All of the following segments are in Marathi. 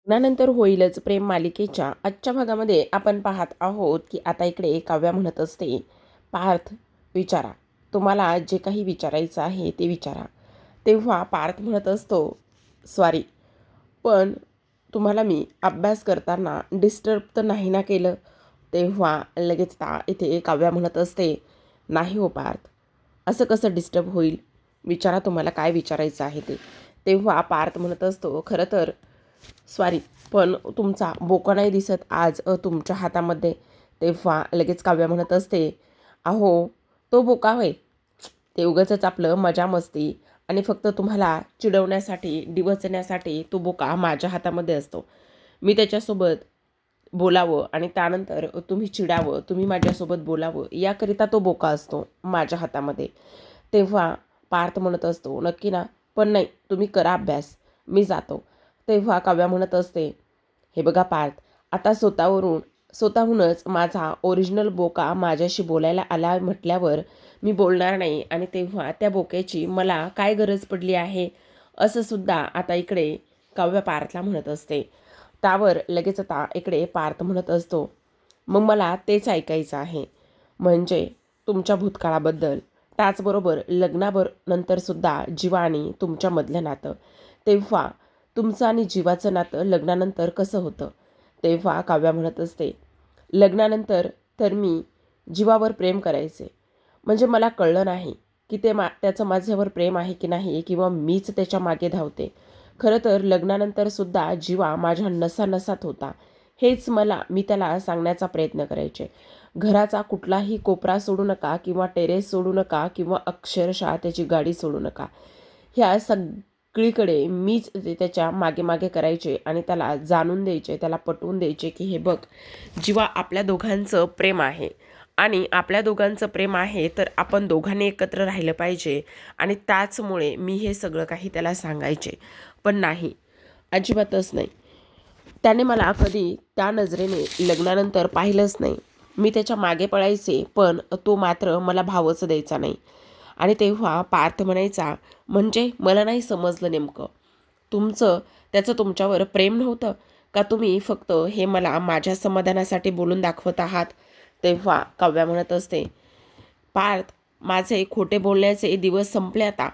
लग्नानंतर होईलच प्रेम मालिकेच्या आजच्या भागामध्ये आपण पाहत आहोत की आता इकडे काव्या म्हणत असते, पार्थ विचारा, तुम्हाला जे काही विचारायचं आहे ते विचारा. तेव्हा पार्थ म्हणत असतो, सॉरी, पण तुम्हाला मी अभ्यास करताना डिस्टर्ब तर नाही ना केलं? तेव्हा लगेच इथे काव्या म्हणत असते, नाही हो पार्थ, असं कसं डिस्टर्ब होईल? विचारा, तुम्हाला काय विचारायचं आहे ते. तेव्हा पार्थ म्हणत असतो, खरं तर सॉरी, पण तुमचा बोका नाही दिसत आज तुमच्या हातामध्ये. तेव्हा लगेच काव्या म्हणत असते, अहो तो बोका होय, ते उगाचच आपलं मजा मस्ती आणि फक्त तुम्हाला चिडवण्यासाठी डिवचण्यासाठी तो बोका माझ्या हातामध्ये असतो. मी त्याच्यासोबत बोलावं आणि त्यानंतर तुम्ही चिडावं, तुम्ही माझ्यासोबत बोलावं याकरिता तो बोका असतो माझ्या हातामध्ये. तेव्हा पार्थ म्हणत असतो, नक्की ना? पण नाही, तुम्ही करा अभ्यास, मी जातो. तेव्हा काव्या म्हणत असते, हे बघा पार्थ, आता स्वतःहूनच माझा ओरिजिनल बोका माझ्याशी बोलायला आला म्हटल्यावर मी बोलणार नाही. आणि तेव्हा त्या बोक्याची मला काय गरज पडली आहे असं सुद्धा आता इकडे काव्य पार्थला म्हणत असते. त्यावर लगेच आता इकडे पार्थ म्हणत असतो, मग मला तेच ऐकायचं आहे, म्हणजे तुमच्या भूतकाळाबद्दल, त्याचबरोबर नंतरसुद्धा जीवा आणि तुमच्यामधलं नातं. तेव्हा तुमचं आणि जीवाचं नातं लग्नानंतर कसं होतं? तेव्हा काव्या म्हणत असते, लग्नानंतर तर मी जीवावर प्रेम करायचे, म्हणजे मला कळलं नाही की त्याचं माझ्यावर प्रेम आहे की नाही, किंवा मीच त्याच्या मागे धावते. खरं तर लग्नानंतरसुद्धा जीवा माझ्या नसानसात होता. मी त्याला सांगण्याचा प्रयत्न करायचे. घराचा कुठलाही कोपरा सोडू नका, किंवा टेरेस सोडू नका, किंवा अक्षरशः त्याची गाडी सोडू नका. ह्या सगळीकडे मीच त्याच्या मागे मागे करायचे आणि त्याला जाणून द्यायचे, त्याला पटवून द्यायचे की हे बघ, जीवा आपल्या दोघांचं प्रेम आहे आणि आपल्या दोघांचं प्रेम आहे तर आपण दोघांनी एकत्र राहिलं पाहिजे. आणि त्याचमुळे मी हे सगळं काही त्याला सांगायचे. पण नाही, अजिबातच नाही. त्याने मला कधी त्या नजरेने लग्नानंतर पाहिलंच नाही. मी त्याच्या मागे पळायचे, पण तो मात्र मला भावच द्यायचा नाही. आणि तेव्हा पार्थ म्हणायचा, म्हणजे मला नाही समजलं नेमकं, त्याचं तुमच्यावर प्रेम नव्हतं का? तुम्ही फक्त हे मला माझ्या समाधानासाठी बोलून दाखवत आहात? तेव्हा काव्या म्हणत असते, पार्थ, माझे खोटे बोलण्याचे दिवस संपले आता.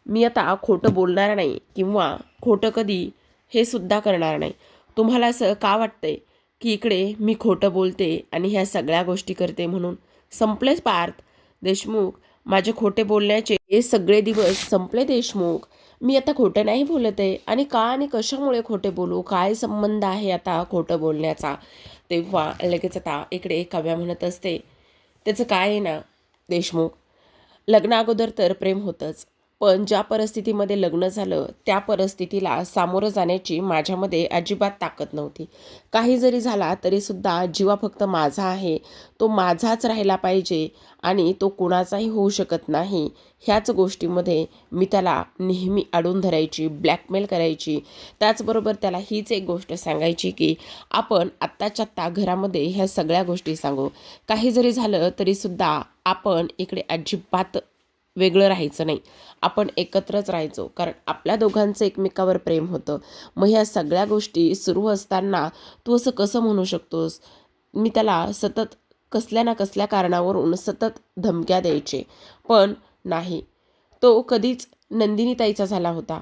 मी आता खोटं बोलणार नाही, किंवा खोटं कधी हे सुद्धा करणार नाही. तुम्हाला असं का वाटतंय की इकडे मी खोटं बोलते आणि ह्या सगळ्या गोष्टी करते म्हणून? संपलेच पार्थ देशमुख, माझे खोटे बोलण्याचे हे सगळे दिवस संपले देशमुख. मी आता खोटं नाही बोलत आहे. आणि का आणि कशामुळे खोटे बोलू? काय संबंध आहे आता खोटं बोलण्याचा? तेव्हा लगेच आता इकडे काव्या म्हणत असते, त्याचं काय आहे ना देशमुख, लग्नाअगोदर तर प्रेम होतंच, पण ज्या परिस्थितीमध्ये लग्न झालं त्या परिस्थितीला सामोरं जाण्याची माझ्यामध्ये अजिबात ताकद नव्हती. काही जरी झाला तरीसुद्धा जीवा फक्त माझा आहे, तो माझाच राहिला पाहिजे आणि तो कुणाचाही होऊ शकत नाही. ह्याच गोष्टीमध्ये मी त्याला नेहमी अडवून धरायची, ब्लॅकमेल करायची. त्याचबरोबर त्याला हीच एक गोष्ट सांगायची की आपण आत्ताच्या आत्ता घरामध्ये ह्या सगळ्या गोष्टी सांगू. काही जरी झालं तरीसुद्धा आपण इकडे अजिबात वेगळं राहायचं नाही, आपण एकत्रच राहायचो, कारण आपल्या दोघांचं एकमेकावर प्रेम होतं. मग ह्या सगळ्या गोष्टी सुरू असताना तू असं कसं म्हणू शकतोस? मी त्याला सतत कसल्या ना कसल्या कारणावरून सतत धमक्या द्यायचे, पण नाही, तो कधीच नंदिनीताईचा झाला होता.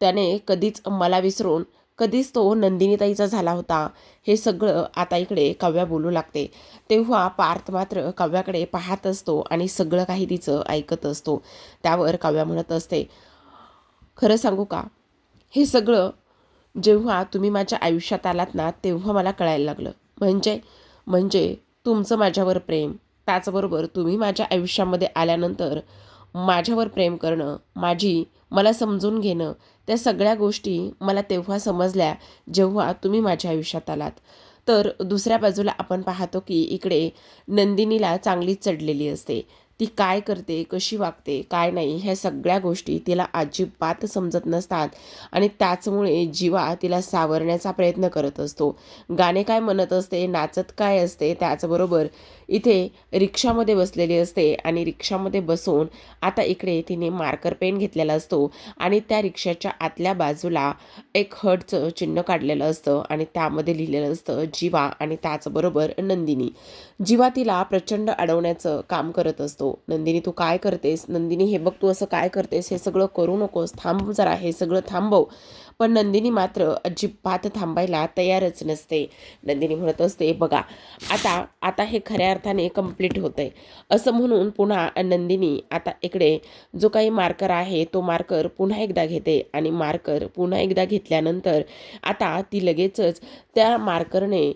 त्याने कधीच मला विसरून कधीच तो नंदिनीताईचा झाला होता. हे सगळं आता इकडे काव्या बोलू लागते. तेव्हा पार्थ मात्र काव्याकडे पाहत असतो आणि सगळं काही तिचं ऐकत असतो. त्यावर काव्या म्हणत असते, खरं सांगू का, हे सगळं जेव्हा तुम्ही माझ्या आयुष्यात आलात ना तेव्हा मला कळायला लागलं. म्हणजे म्हणजे तुमचं माझ्यावर प्रेम, त्याचबरोबर तुम्ही माझ्या आयुष्यामध्ये आल्यानंतर माझ्यावर प्रेम करणं, मला समजून घेणं, त्या सगळ्या गोष्टी मला तेव्हा समजल्या जेव्हा तुम्ही माझ्या आयुष्यात आलात. तर दुसऱ्या बाजूला आपण पाहतो की इकडे नंदिनीला चांगलीच चढलेली असते. ती काय करते, कशी वागते, काय नाही, ह्या सगळ्या गोष्टी तिला अजिबात समजत नसतात आणि त्याचमुळे जीवा तिला सावरण्याचा प्रयत्न करत असतो. गाणे काय म्हणत असते, नाचत काय असते, त्याचबरोबर इथे रिक्षामध्ये बसलेली असते आणि रिक्षामध्ये बसून आता इकडे तिने मार्कर पेन घेतलेला असतो आणि त्या रिक्षाच्या आतल्या बाजूला एक हर्टचं चिन्ह काढलेलं असतं आणि त्यामध्ये लिहिलेलं असतं जीवा आणि त्याचबरोबर नंदिनी. जीवा तिला प्रचंड अडवण्याचं काम करत असतो. नंदिनी तू काय करतेस, नंदिनी हे बघ तू असं काय करतेस, हे सगळं करू नकोस, थांब जरा, हे सगळं थांबव. पण नंदिनी मात्र अजिबात थांबायला तयारच नसते. नंदिनी म्हणत असते बघा आता आता हे खऱ्या अर्थाने कंप्लीट होतंय असं म्हणून पुन्हा नंदिनी आता इकडे जो काही मार्कर आहे तो मार्कर पुन्हा एकदा घेते आणि मार्कर पुन्हा एकदा घेतल्यानंतर आता ती लगेचच त्या मार्करने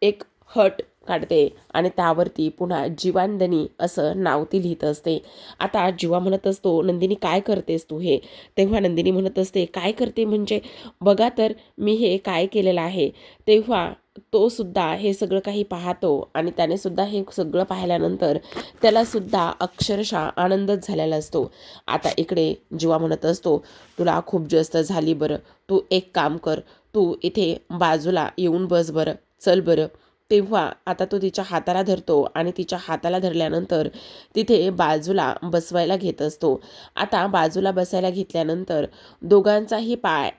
एक हट काढते आणि त्यावरती पुन्हा जीवांदनी असं नाव ती लिहित असते. आता जीवा म्हणत असतो नंदिनी काय करतेस तू हे. तेव्हा नंदिनी म्हणत असते काय करते म्हणजे बघा तर मी हे काय केलेलं आहे. तेव्हा तो सुद्धा हे सगळं काही पाहतो आणि त्याने सुद्धा हे सगळं पाहिल्यानंतर त्याला सुद्धा अक्षरशः आनंदच झालेला असतो. आता इकडे जीवा म्हणत असतो तुला खूप जास्त झाली बरं, तू एक काम कर, तू इथे बाजूला येऊन बस बरं, चल बरं. तेव्हा आता तो तिच्या हाताला धरतो आणि तिच्या हाताला धरल्यानंतर तिथे बाजूला बसवायला घेत असतो. आता बाजूला बसायला घेतल्यानंतर दोघांचाही पाय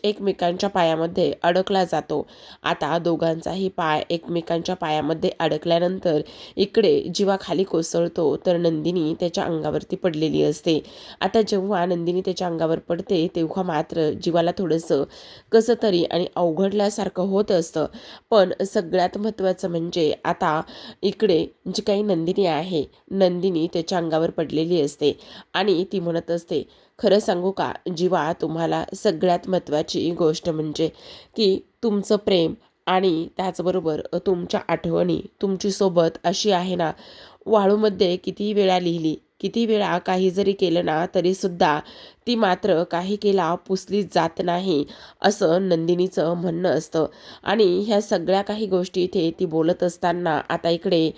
एकमेकांच्या पायामध्ये अडकला जातो. आता दोघांचाही पाय एकमेकांच्या पायामध्ये अडकल्यानंतर इकडे जीवा खाली कोसळतो तर नंदिनी त्याच्या अंगावरती पडलेली असते. आता जेव्हा नंदिनी त्याच्या अंगावर पडते तेव्हा मात्र जीवाला थोडंसं कसं तरी आणि अवघडल्यासारखं होत असतं. पण सगळ्यात महत्त्वाचं म्हणजे आता इकडे जी काही नंदिनी आहे, नंदिनी त्याच्या अंगावर पडलेली असते आणि ती म्हणत असते खरं सांगू का जीवा, तुम्हाला सगळ्यात महत्त्वाची गोष्ट म्हणजे की तुमचं प्रेम आणि त्याचबरोबर तुमच्या आठवणी तुमची सोबत अशी आहे ना, वाळूमध्ये किती वेळा लिहिली, किती वेळा काही जरी केलं ना तरीसुद्धा ती मात्र काही केला पुसली जात नाही असं नंदिनीचं म्हणणं असतं. आणि ह्या सगळ्या काही गोष्टी इथे ती बोलत असताना आता इकडे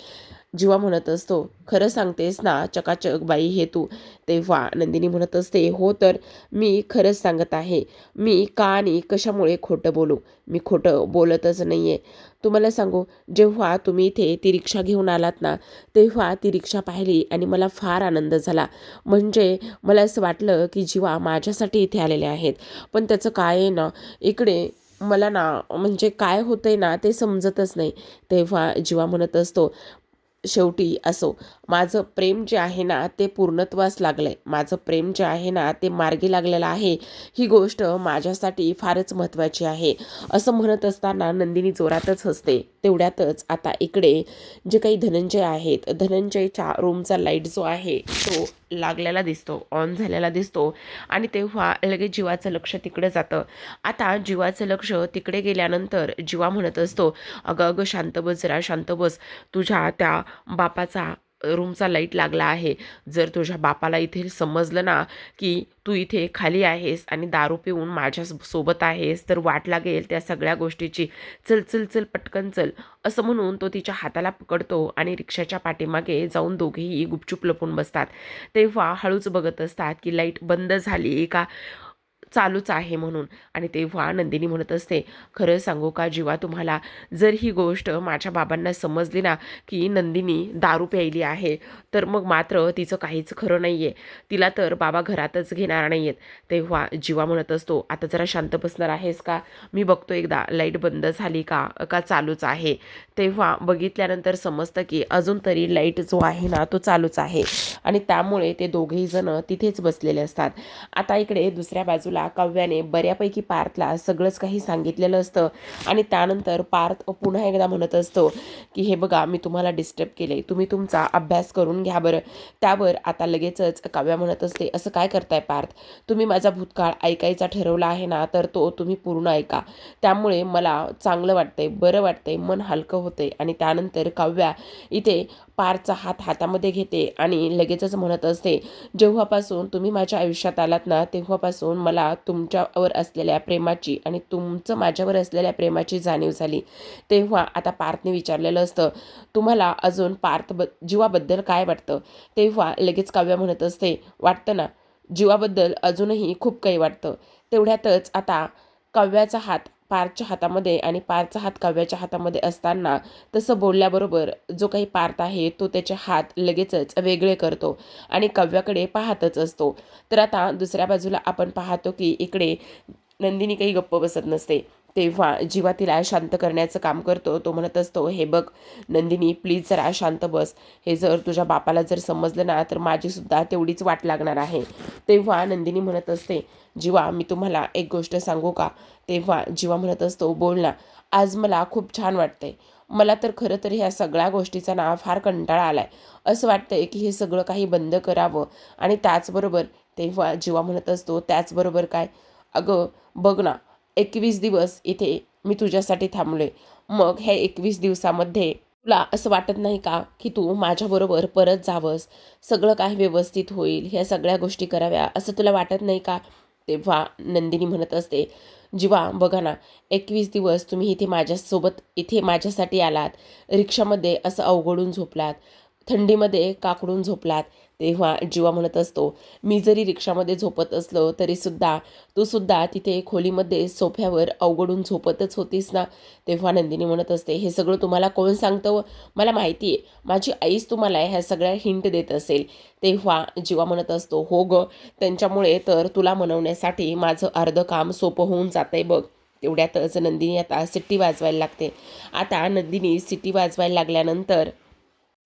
जीवा म्हणत असतो खरं सांगतेस ना चकाचक बाई हे तू. तेव्हा नंदिनी म्हणत असते हो तर मी खरंच सांगत आहे, मी का आणि कशामुळे खोटं बोलू, मी खोटं बोलतच नाही आहे. तुम्हाला सांगू जेव्हा तुम्ही इथे ती रिक्षा घेऊन आलात ना तेव्हा ती रिक्षा पाहिली आणि मला फार आनंद झाला. म्हणजे मला असं वाटलं की जीवा माझ्यासाठी इथे आलेले आहेत. पण त्याचं काय आहे ना इकडे मला ना म्हणजे काय होतंय ना ते समजतच नाही. तेव्हा जीवा म्हणत असतो शेवटी असो, माझं प्रेम जे आहे ना ते पूर्णत्वास लागलंय, माझं प्रेम जे आहे ना ते मार्गी लागलेलं आहे, ही गोष्ट माझ्यासाठी फारच महत्त्वाची आहे असं म्हणत असताना नंदिनी जोरातच हसते. तेवढ्यातच आता इकडे जे काही धनंजय आहेत, धनंजयच्या रूमचा लाईट जो आहे तो लागलेला दिसतो, ऑन झालेला दिसतो आणि तेव्हा लगेच जीवाचं लक्ष तिकडे जातं. आता जीवाचं लक्ष तिकडे गेल्यानंतर जीवा म्हणत असतो अगं अगं शांत बस जरा, शांत बस. तुझ्या त्या बापाचा रूमचा लाईट लागला आहे. जर तुझ्या बापाला इथे समजलं ना की तू इथे खाली आहेस आणि दारू पिऊन माझ्या सोबत आहेस तर वाट लागेल त्या सगळ्या गोष्टीची. चल चल चल पटकन चल असं म्हणून तो तिच्या हाताला पकडतो आणि रिक्षाच्या पाठीमागे जाऊन दोघेही गुपचूप लपून बसतात. तेव्हा हळूच बघत असतात की लाईट बंद झाली का चालूच आहे म्हणून. आणि तेव्हा नंदिनी म्हणत असते खरं सांगू का जीवा तुम्हाला, जर ही गोष्ट माझ्या बाबांना समजली ना की नंदिनी दारू प्यायली आहे तर मग मात्र तिचं काहीच खरं नाही आहे, तिला तर बाबा घरातच घेणार नाही आहेत. तेव्हा जीवा म्हणत असतो आता जरा शांत बसणार आहेस का, मी बघतो एकदा लाईट बंद झाली का का चालूच आहे. तेव्हा बघितल्यानंतर समजतं की अजून तरी लाईट जो आहे ना तो चालूच आहे आणि त्यामुळे ते दोघेही जण तिथेच बसलेले असतात. आता इकडे दुसऱ्या बाजूला काव्याने बऱ्यापैकी पार्थला सगळंच काही सांगितलेलं असतं आणि त्यानंतर पार्थ पुन्हा एकदा म्हणत असतो की हे बघा मी तुम्हाला डिस्टर्ब केले, तुम्ही तुमचा अभ्यास करून घ्या बरं. त्यावर आता लगेचच काव्या म्हणत असते असं काय करताय पार्थ, तुम्ही माझा भूतकाळ ऐकायचा ठरवला आहे ना तर तो तुम्ही पूर्ण ऐका, त्यामुळे मला चांगलं वाटतंय, बरं वाटतंय, मन हलकं होतंय. आणि त्यानंतर काव्या इथे पारचा हात हातामध्ये घेते आणि लगेचच म्हणत असते, जेव्हापासून तुम्ही माझ्या आयुष्यात आलात ना, तेव्हापासून मला तुमच्यावर असलेल्या प्रेमाची आणि तुमचं माझ्यावर असलेल्या प्रेमाची जाणीव झाली. तेव्हा आता पार्थने विचारलेलं असतं, तुम्हाला अजून जीवाबद्दल काय वाटतं? तेव्हा लगेच काव्य म्हणत असते, वाटतं ना, जीवाबद्दल अजूनही खूप काही वाटतं. तेवढ्यातच आता काव्याचा हात पार्थच्या हातामध्ये आणि पार्थचा हात काव्याच्या हातामध्ये असताना तसं बोलल्याबरोबर जो काही पार्थ आहे तो त्याचे हात लगेचच वेगळे करतो आणि काव्याकडे पाहतच असतो. तर आता दुसऱ्या बाजूला आपण पाहतो की इकडे नंदिनी काही गप्प बसत नसते. तेव्हा जीवा तिला शांत करण्याचं काम करतो. तो म्हणत असतो, हे बघ नंदिनी, प्लीज जरा शांत बस. हे जर तुझ्या बापाला जर समजलं ना, तर माझीसुद्धा तेवढीच वाट लागणार आहे. तेव्हा नंदिनी म्हणत असते, जीवा, मी तुम्हाला एक गोष्ट सांगू का? तेव्हा जीवा म्हणत असतो, बोल ना. आज मला खूप छान वाटतंय. मला तर खरं तर ह्या सगळ्या गोष्टीचा ना फार कंटाळा आलाय. असं वाटतंय की हे सगळं काही बंद करावं. आणि त्याचबरोबर तेव्हा जीवा म्हणत असतो, त्याचबरोबर काय? अगं बघ ना, 21 दिवस इथे मी तुझ्यासाठी थांबलोय. मग ह्या 21 दिवसामध्ये तुला असं वाटत नाही का की तू माझ्याबरोबर परत जावंस, सगळं काही व्यवस्थित होईल, ह्या सगळ्या गोष्टी कराव्या असं तुला वाटत नाही का? तेव्हा नंदिनी म्हणत असते, जीवा बघा ना, 21 दिवस तुम्ही इथे माझ्यासाठी आलात, रिक्षामध्ये असं अवघडून झोपलात, थंडीमध्ये काकडून झोपलात. तेव्हा जीवा म्हणत असतो, मी जरी रिक्षामध्ये झोपत असलो तरीसुद्धा तू सुद्धा तिथे खोलीमध्ये सोफ्यावर अवघडून झोपतच होतीस ना. तेव्हा नंदिनी म्हणत असते, हे सगळं तुम्हाला कोण सांगतं? मला माहिती आहे, माझी आईच तुम्हाला ह्या सगळ्या हिंट देत असेल. तेव्हा जीवा म्हणत असतो, हो ग, त्यांच्यामुळे तर तुला मनवण्यासाठी माझं अर्धं काम सोपं होऊन जातंय बघ. तेवढ्यातच नंदिनी आता सिट्टी वाजवायला लागते. आता नंदिनी सिट्टी वाजवायला लागल्यानंतर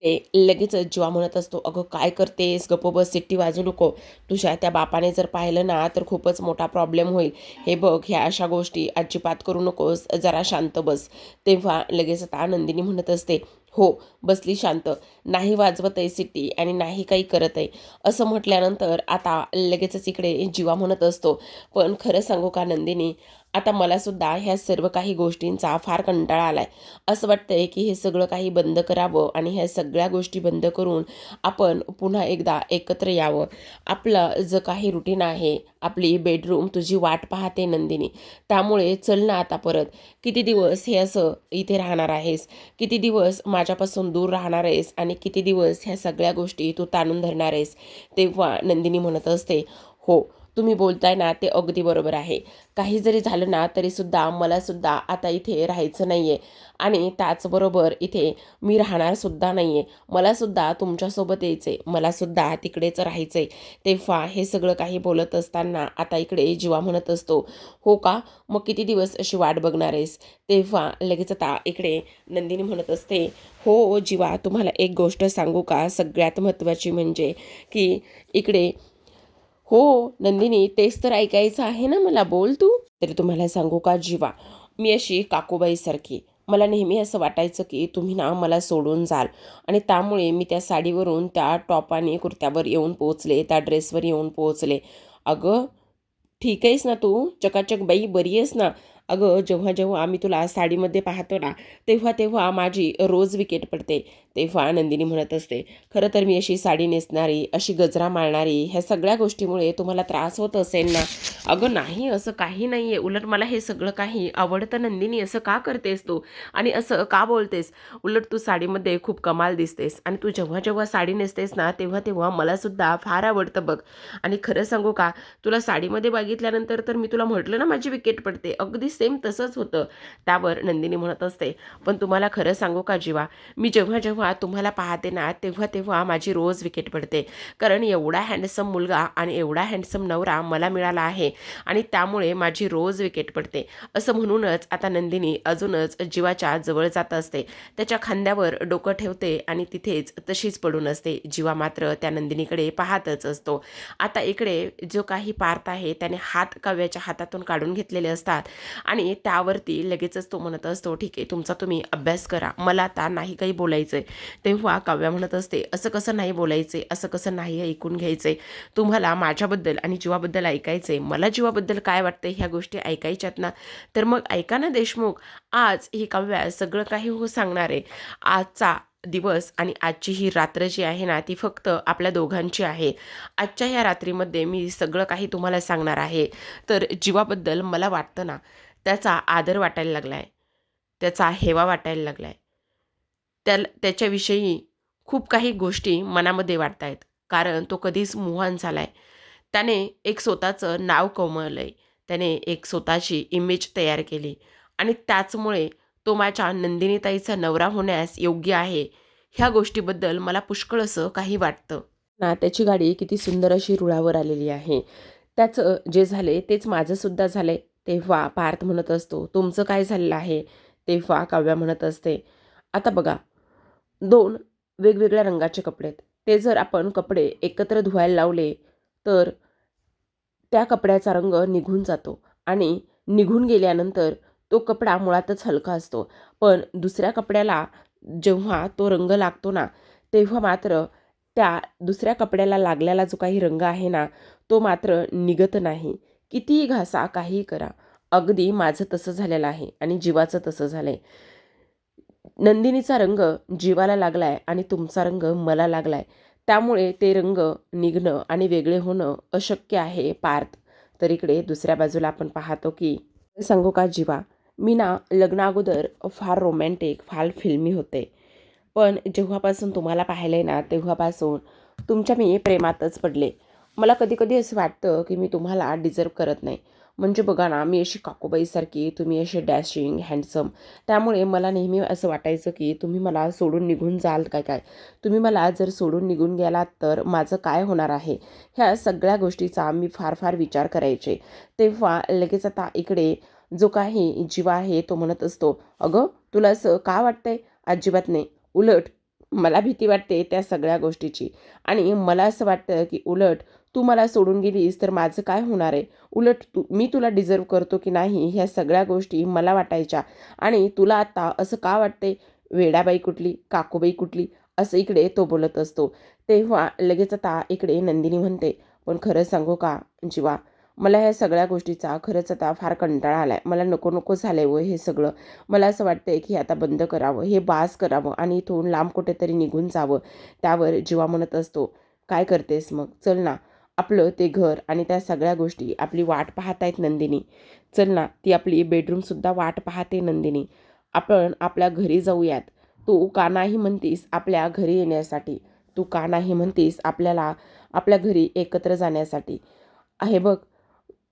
ते लगेचच जीवा म्हणत असतो, अगं काय करतेस, गप्प बस, सिट्टी वाजू नको. तुझ्या त्या बापाने जर पाहिलं ना तर खूपच मोठा प्रॉब्लेम होईल. हे बघ, ह्या अशा गोष्टी अजिबात करू नकोस, जरा शांत बस. तेव्हा लगेच आता नंदिनी म्हणत असते, हो, बसली शांत, नाही वाजवत आहे सिट्टी आणि नाही काही करत आहे. असं म्हटल्यानंतर आता लगेचच इकडे जीवा म्हणत असतो, पण खरं सांगू का नंदिनी, आता मलासुद्धा ह्या सर्व काही गोष्टींचा फार कंटाळा आलाय. असं वाटतंय की हे सगळं काही बंद करावं आणि ह्या सगळ्या गोष्टी बंद करून आपण पुन्हा एकदा एकत्र यावं. आपलं जे काही रुटीन आहे, आपली बेडरूम तुझी वाट पाहते नंदिनी. त्यामुळे चल ना आता परत. किती दिवस हे असं इथे राहणार आहेस? किती दिवस माझ्यापासून दूर राहणार आहेस आणि किती दिवस ह्या सगळ्या गोष्टी तू ताणून धरणार आहेस? तेव्हा नंदिनी म्हणत असते, हो, तुम्ही बोलताय ना ते अगदी बरोबर आहे. काही जरी झालं ना तरीसुद्धा मलासुद्धा आता इथे राहायचं नाही आहे आणि त्याचबरोबर इथे मी राहणारसुद्धा नाही आहे. मलासुद्धा तुमच्यासोबत यायचं आहे, मलासुद्धा तिकडेच राहायचं आहे. तेव्हा हे सगळं काही बोलत असताना आता इकडे जीवा म्हणत असतो, हो का, मग किती दिवस अशी वाट बघणार आहेस? तेव्हा लगेच आता इकडे नंदिनी म्हणत असते, हो जीवा, तुम्हाला एक गोष्ट सांगू का, सगळ्यात महत्त्वाची म्हणजे की इकडे हो, नंदिनी, तेच तर ऐकायचं आहे ना मला, बोल तू. तरी तुम्हाला सांगू का जीवा, मी अशी काकूबाईसारखी. मला नेहमी असं वाटायचं की तुम्ही ना मला सोडून जाल आणि त्यामुळे मी त्या साडीवरून त्या टॉप आणि कुर्त्यावर येऊन पोहोचले, त्या ड्रेसवर येऊन पोहोचले. अगं, ठीक आहेस ना तू? चकाचक बाई, बरी आहेस ना? अगं, जेव्हा जेव्हा आम्ही तुला साडीमध्ये पाहतो ना, तेव्हा तेव्हा माझी रोज विकेट पडते. तेव्हा नंदिनी म्हणत असते, खरं तर मी अशी साडी नेसणारी, अशी गजरा मारणारी, ह्या सगळ्या गोष्टीमुळे तुम्हाला त्रास होत असेल ना? अगं नाही, असं काही नाही आहे. उलट मला हे सगळं काही आवडतं नंदिनी. असं का करतेस तू? आणि असं का बोलतेस? उलट तू साडीमध्ये खूप कमाल दिसतेस आणि तू जेव्हा जेव्हा साडी नेसतेस ना, तेव्हा तेव्हा मलासुद्धा फार आवडतं बघ. आणि खरं सांगू का, तुला साडीमध्ये बघितल्यानंतर तर मी तुला म्हटलं ना माझी विकेट पडते, अगदी सेम तसंच होतं. त्यावर नंदिनी म्हणत असते, पण तुम्हाला खरं सांगू का जीवा, मी जेव्हा जेव्हा तुम्हाला पाहते ना तेव्हा तेव्हा माझी रोज विकेट पडते. कारण एवढा हँडसम मुलगा आणि एवढा हँडसम नवरा मला मिळाला आहे आणि त्यामुळे माझी रोज विकेट पडते. असं म्हणूनच आता नंदिनी अजूनच जीवाच्या जवळ जात असते, त्याच्या खांद्यावर डोकं ठेवते आणि तिथेच तशीच पडून असते. जीवा मात्र त्या नंदिनीकडे पाहतच असतो. आता इकडे जो काही पार्थ आहे त्याने हात काव्याच्या हातातून काढून घेतलेले असतात आणि त्यावरती लगेचच तो म्हणत असतो, ठीक आहे, तुमचा तुम्ही अभ्यास करा, मला आता नाही काही बोलायचं आहे. तेव्हा काव्या म्हणत असते, असं कसं नाही बोलायचं आहे, असं कसं नाही ऐकून घ्यायचं आहे, तुम्हाला माझ्याबद्दल आणि जीवाबद्दल ऐकायचं आहे, मला जीवाबद्दल काय वाटतं ह्या गोष्टी ऐकायच्यात ना, तर मग ऐका ना देशमुख, आज ही काव्या सगळं काही हो सांगणार आहे. आजचा दिवस आणि आजची ही रात्र जी आहे ना, ती फक्त आपल्या दोघांची आहे. आजच्या ह्या रात्रीमध्ये मी सगळं काही तुम्हाला सांगणार आहे. तर जीवाबद्दल मला वाटतं ना, त्याचा आदर वाटायला लागला आहे, त्याचा हेवा वाटायला लागला आहे. त्याच्याविषयी खूप काही गोष्टी मनामध्ये वाटत आहेत. कारण तो कधीच मूव्ह झाला आहे. त्याने एक स्वतःचं नाव कमवलं आहे. त्याने एक स्वतःची इमेज तयार केली आणि त्याचमुळे तो माझ्या नंदिनीताईचा नवरा होण्यास योग्य आहे. ह्या गोष्टीबद्दल मला पुष्कळ असं काही वाटतं ना. त्याची गाडी किती सुंदर अशी रुळावर आलेली आहे. त्याचं जे झाले तेच माझंसुद्धा झालंय. तेव्हा पार्थ म्हणत असतो, तुमचं काय झालेलं आहे? तेव्हा काव्या म्हणत असते, आता बघा, 2 वेगवेगळ्या रंगाचे कपडे आहेत. ते जर आपण कपडे एकत्र धुवायला लावले, तर त्या कपड्याचा रंग निघून जातो आणि निघून गेल्यानंतर तो कपडा मुळातच हलका असतो. पण दुसऱ्या कपड्याला जेव्हा तो रंग लागतो ना, तेव्हा मात्र त्या दुसऱ्या कपड्याला लागलेला जो काही रंग आहे ना, तो मात्र निघत नाही. कितीही घासा, काहीही करा. अगदी माझं तसं झालेलं आहे आणि जीवाचं तसं झालंय. नंदिनीचा रंग जीवाला लागलाय आणि तुमचा रंग मला लागलाय. त्यामुळे ते रंग निघणं आणि वेगळे होणं अशक्य आहे पार्थ. तर इकडे दुसऱ्या बाजूला आपण पाहतो की, सांगू का जीवा, मी ना लग्नाअगोदर फार रोमॅन्टिक, फार फिल्मी होते. पण जेव्हापासून तुम्हाला पाहिलंय ना, तेव्हापासून तुमच्या मी प्रेमातच पडले. मला कधी-कधी असं वाटतं, की मी तुम्हाला डिझर्व करत नाही. म्हणजे बघा ना, मी अशी काकूबाईसारखी, तुम्ही असे डॅशिंग, हँडसम. त्यामुळे मला नेहमी असं वाटायचं, की तुम्ही मला सोडून निघून जाल काय काय? तुम्ही मला जर सोडून निघून गेलात, तर माझं काय होणार आहे? ह्या सगळ्या गोष्टीचा मी फार-फार विचार करायचे. तेव्हा लगेच आता इकडे जो काही जीवा आहे, तो म्हणत असतो, "अगं, तुला असं का वाटतंय?" "अजिबात नाही. उलट मला भीती वाटते त्या सगळ्या गोष्टीची आणि मला असं वाटतं, की उलट तू मला सोडून गेलीस तर माझं काय होणार आहे? उलट मी तुला डिझर्व करतो की नाही ह्या सगळ्या गोष्टी मला वाटायच्या आणि तुला आता असं का वाटते? वेडाबाई कुठली, काकूबाई कुठली, असं इकडे तो बोलत असतो. तेव्हा लगेच आता इकडे नंदिनी म्हणते, पण खरं सांगू का जीवा, मला ह्या सगळ्या गोष्टीचा खरंच आता फार कंटाळा आलाय. मला नको झालंय हो हे सगळं. मला असं वाटतंय की आता बंद करावं, हे बास करावं आणि इथून लांब कुठेतरी निघून जावं. त्यावर जीवा म्हणत असतो, काय करतेस मग? चल ना, आपलं ते घर आणि त्या सगळ्या गोष्टी आपली वाट पाहतायत नंदिनी. चल ना, ती आपली बेडरूमसुद्धा वाट पाहते नंदिनी. आपण आपल्या घरी जाऊयात. तू का नाही म्हणतीस आपल्या घरी येण्यासाठी? तू का नाही म्हणतीस आपल्याला आपल्या घरी एकत्र जाण्यासाठी? आहे बघ,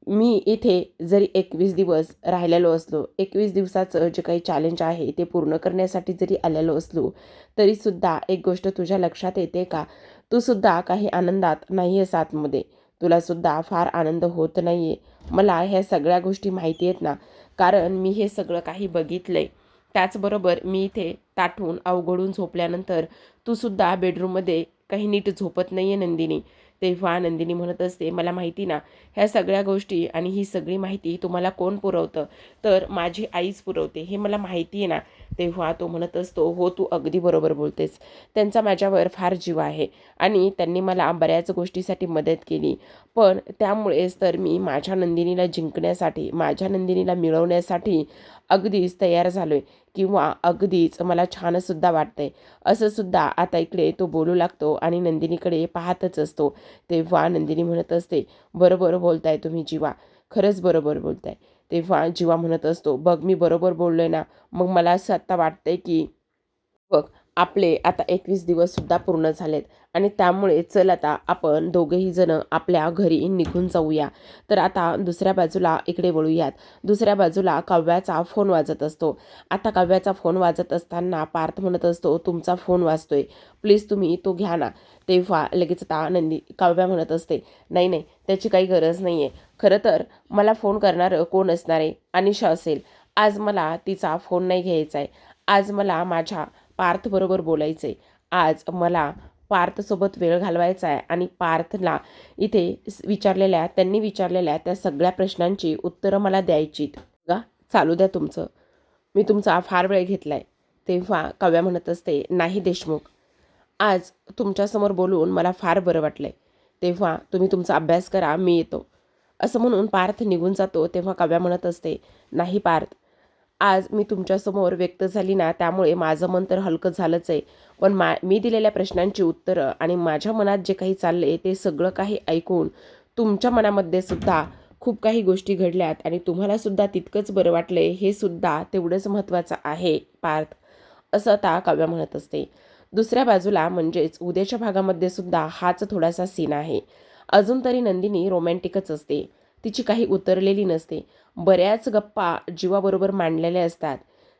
मी इथे जरी 21 दिवस राहिलेलो असलो, 21 दिवसाचं जे काही चॅलेंज आहे ते पूर्ण करण्यासाठी जरी आलेलो असलो, तरीसुद्धा एक गोष्ट तुझ्या लक्षात येते का? तू सुद्धा काही आनंदात नाही आहेस आतमध्ये. तुलासुद्धा फार आनंद होत नाही आहे. मला ह्या सगळ्या गोष्टी माहिती आहेत ना, कारण मी हे सगळं काही बघितलं आहे. त्याचबरोबर मी इथे ताठून अवघडून झोपल्यानंतर तूसुद्धा बेडरूममध्ये काही नीट झोपत नाही आहे नंदिनी. तेव्हा नंदिनी म्हणत असते, मला माहिती ना, ह्या सगळ्या गोष्टी आणि ही सगळी माहिती तुम्हाला कोण पुरवतं? तर माझी आईच पुरवते, हे मला माहिती आहे ना. तेव्हा तो म्हणत असतो, हो, तू अगदी बरोबर बोलतेस. त्यांचा माझ्यावर फार जीव आहे आणि त्यांनी मला बऱ्याच गोष्टीसाठी मदत केली. पण त्यामुळेच तर मी माझ्या नंदिनीला जिंकण्यासाठी, माझ्या नंदिनीला मिळवण्यासाठी अगदीच तयार झालो आहे किंवा अगदीच मला छानसुद्धा वाटतंय. असं सुद्धा आता इकडे तो बोलू लागतो आणि नंदिनीकडे पाहतच असतो. तेव्हा नंदिनी म्हणत असते, बरोबर बोलताय तुम्ही जीवा, खरंच बरोबर बोलताय. तेव्हा जीवा म्हणत असतो, बघ मी बरोबर बोललोय ना, मग मला असं आत्ता वाटतंय की बघ, आपले आता 21 दिवससुद्धा पूर्ण झालेत आणि त्यामुळे चल आता आपण दोघेही जण आपल्या घरी निघून जाऊया. तर आता दुसऱ्या बाजूला इकडे वळूयात. दुसऱ्या बाजूला काव्याचा फोन वाजत असतो. आता काव्याचा फोन वाजत असताना पार्थ म्हणत असतो, तुमचा फोन वाजतोय, प्लीज तुम्ही तो घ्या ना. तेव्हा लगेच आता काव्या म्हणत असते, नाही नाही, त्याची काही गरज नाही आहे. खरं तर मला फोन करणारं कोण असणार आहे? अनिशा असेल. आज मला तिचा फोन नाही घ्यायचा आहे. आज मला माझ्या पार्थबरोबर बोलायचं आहे. आज मला पार्थसोबत वेळ घालवायचा आहे आणि पार्थला इथे त्यांनी विचारलेल्या त्या सगळ्या प्रश्नांची उत्तरं मला द्यायचीत. बघा, चालू द्या तुमचं. मी तुमचा फार वेळ घेतला आहे. तेव्हा काव्या म्हणत असते, नाही देशमुख, आज तुमच्यासमोर बोलून मला फार बरं वाटलं आहे. तेव्हा तुम्ही तुमचा अभ्यास करा, मी येतो. असं म्हणून पार्थ निघून जातो. तेव्हा काव्या म्हणत असते, नाही पार्थ, आज मी तुमच्यासमोर व्यक्त झाली ना, त्यामुळे माझं मन तर हलकं झालंच आहे. पण मी दिलेल्या प्रश्नांची उत्तरं आणि माझ्या मनात जे काही चालले ते सगळं काही ऐकून तुमच्या मनामध्ये सुद्धा खूप काही गोष्टी घडल्यात आणि तुम्हाला सुद्धा तितकंच बरं वाटले, हे सुद्धा तेवढंच महत्त्वाचं आहे पार्थ, असं आता काव्या म्हणत असते. दुसऱ्या बाजूला म्हणजेच उद्याच्या भागामध्ये सुद्धा हाच थोडासा सीन आहे. अजून तरी नंदिनी रोमॅन्टिकच असते. तिची काही उतरलेली नसते. बऱ्याच गप्पा जीवाबरोबर मांडलेल्या असतात.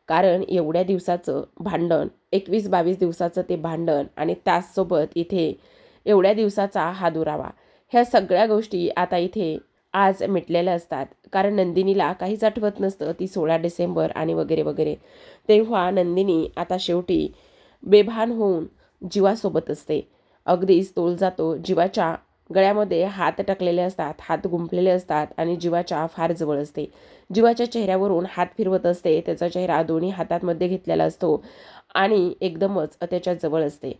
कारण एवढ्या दिवसाचं भांडण, 21-22 दिवसाचं ते भांडण आणि त्याचसोबत इथे एवढ्या दिवसाचा हा दुरावा, ह्या सगळ्या गोष्टी आता इथे आज मिटलेल्या असतात. कारण नंदिनीला काहीच आठवत नसतं. ती 16 डिसेंबर आणि वगैरे वगैरे. तेव्हा नंदिनी आता शेवटी बेभान होऊन जीवासोबत असते. अगदीच तोल जातो. जीवाच्या गळ्यामध्ये हात टाकलेले असतात, हात गुंफलेले असतात आणि जीवाच्या फार जवळ असते. जीवाच्या चेहऱ्यावरून हात फिरवत असते. त्याचा चेहरा दोन्ही हातांमध्ये घेतलेला असतो आणि एकदमच त्याच्या जवळ असते.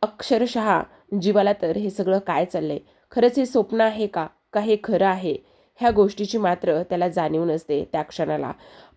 अक्षरशः जीवाला तर हे सगळं काय चाललंय? खरंच हे स्वप्न आहे का? का हे खरं आहे? ह्या गोष्टीची मात्र त्याला जाणीव नसते त्या क्षणाला.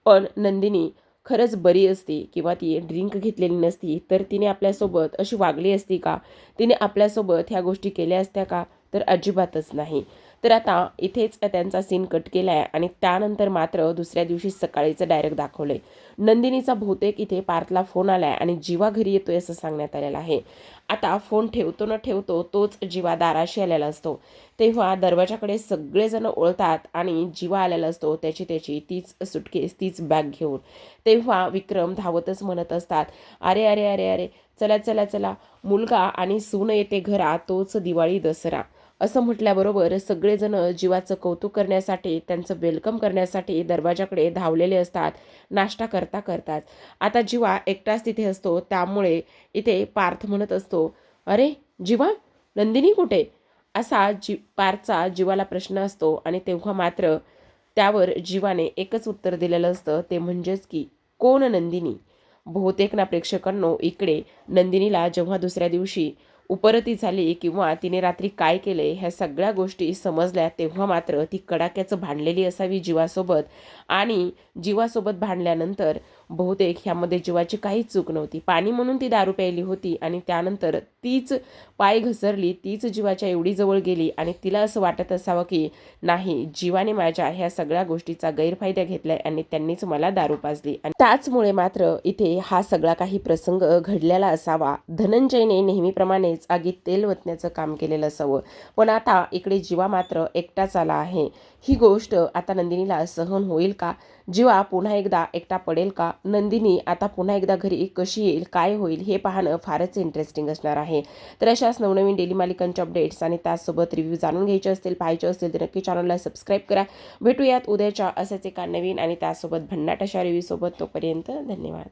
पण नंदिनी खरंच बरी असती किंवा ती ड्रिंक घेतलेली नसती, तर तिने आपल्यासोबत अशी वागली असती का? तिने आपल्यासोबत ह्या गोष्टी केल्या असत्या का? तर अजिबातच नाही. तर आता इथेच त्यांचा सीन कट केला आहे आणि त्यानंतर मात्र दुसऱ्या दिवशी सकाळीचं डायरेक्ट दाखवलंय. नंदिनीचा बहुतेक इथे पार्थला फोन आलाय आणि जीवा घरी येतोय असं सांगण्यात आलेलं आहे. आता फोन ठेवतो न ठेवतो तोच जीवा दाराशी आलेला असतो. तेव्हा दरवाजाकडे सगळेजण ओळतात आणि जीवा आलेला असतो त्याची तीच सुटकेस, तीच बॅग घेऊन. तेव्हा विक्रम धावतच म्हणत असतात, "अरे अरे अरे अरे, चला चला चला, मुलगा आणि सून येते घरा तोच दिवाळी दसरा." असं म्हटल्याबरोबर सगळेजण जीवाचं कौतुक करण्यासाठी, त्यांचं वेलकम करण्यासाठी दरवाजाकडे धावलेले असतात. नाश्ता करता करताच आता जीवा एकटाच तिथे असतो. त्यामुळे इथे पार्थ म्हणत असतो, "अरे जीवा, नंदिनी कुठे?" असा पार्थचा जीवाला प्रश्न असतो आणि तेव्हा मात्र त्यावर जीवाने एकच उत्तर दिलेलं असतं, ते म्हणजेच की कोण नंदिनी? बहुतेक ना प्रेक्षकांनो, इकडे नंदिनीला जेव्हा दुसऱ्या दिवशी उपरती झाली किंवा तिने रात्री काय केले ह्या सगळ्या गोष्टी समजल्या, तेव्हा मात्र ती कडाक्याचं भांडलेली असावी जीवासोबत आणि जीवासोबत भांडल्यानंतर बहुतेक ह्यामध्ये जीवाची काहीच चूक नव्हती. पाणी म्हणून ती दारू प्यायली होती आणि त्यानंतर तीच पाय घसरली, तीच जीवाच्या एवढी जवळ गेली आणि तिला असं वाटत असावं की नाही, जीवाने माझ्या ह्या सगळ्या गोष्टीचा गैरफायदा घेतलाय आणि त्यांनीच मला दारू पाजली आणि त्याचमुळे मात्र इथे हा सगळा काही प्रसंग घडलेला असावा. धनंजयने नेहमीप्रमाणेच आगीत तेल ओतण्याचं काम केलेलं असावं. पण आता इकडे जीवा मात्र एकटाच आला आहे. ही गोष्ट आता नंदिनीला सहन होईल का? जीवा पुन्हा एकदा एकटा पडेल का? नंदिनी आता पुन्हा एकदा घरी कशी येईल, काय होईल, हे पाहणं फारच इंटरेस्टिंग असणार आहे. तर अशाच नवनवीन डेली मालिकांचे अपडेट्स आणि त्याचसोबत रिव्ह्यू जाणून घ्यायचे असतील, पाहायचे असतील तर नक्की चॅनलला सबस्क्राईब करा. भेटूयात उद्याच्या असेच एका नवीन आणि त्यासोबत भन्नाट अशा रिव्ह्यूसोबत. तोपर्यंत धन्यवाद.